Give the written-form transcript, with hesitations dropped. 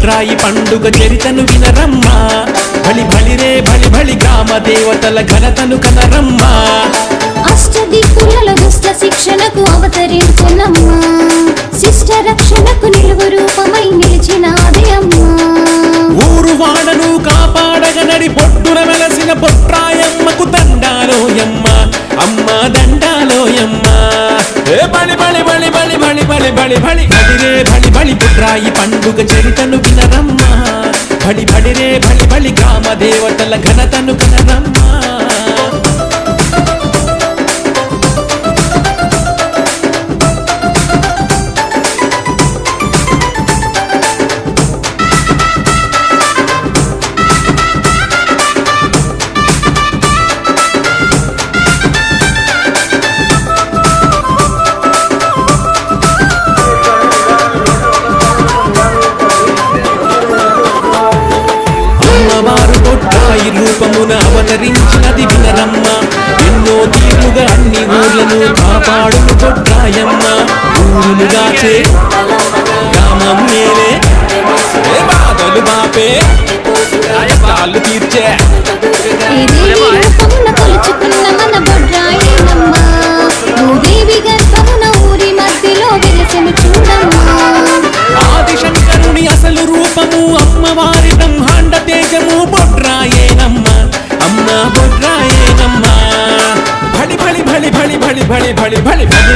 బొడ్రాయి పండుగ చరితను వినరమ్మా బలి బలిరే బలి బలి గ్రామ దేవతల ఘనతను కనరమ్మా అష్టదిక్కులలో దుష్ట శిక్షణకు అవతరించనమ్మా శిష్ట రక్షణకు నిలువు రూపమై నిలిచినాదే అమ్మా ఊరు వాడను కాపాడగనడి పొట్టున వెలసిన బొడ్రాయమ్మకు దండాలోయమ్మ అమ్మ దండాలోయమ్మ బలి బలి బలి బలి బలి బలి బలి బలి బలిరే బలి బలి బొడ్రాయి పండుగ చరితను వినరమ్మా బలి బలిరే బలి బలి గ్రామ దేవతల ఘనతను కనరమ్మా అమ్మవారు బొడ్రాయి రూపమున అవతరించినది వినరమ్మ ఎన్నో తీరుగా అన్ని ఊర్లను కాపాడును బొడ్రాయమ్మ ఊరును గాచే గ్రామం మేలే బాధలు బాపే కష్టాలు తీర్చే కొలుచుకున్న మన బొడ్రాయేనమ్మా భూదేవి గర్భమున ఊరి మధ్యలో వెలసెను చూడమ్మా ఆదిశంకరుని అసలు రూపము అమ్మవారి బ్రహ్మాండ తేజము బొడ్రాయేనమ్మ అమ్మ బొడ్రాయేనమ్మ బలి బలి బలి బలి బలి బలి బలి బలి బలి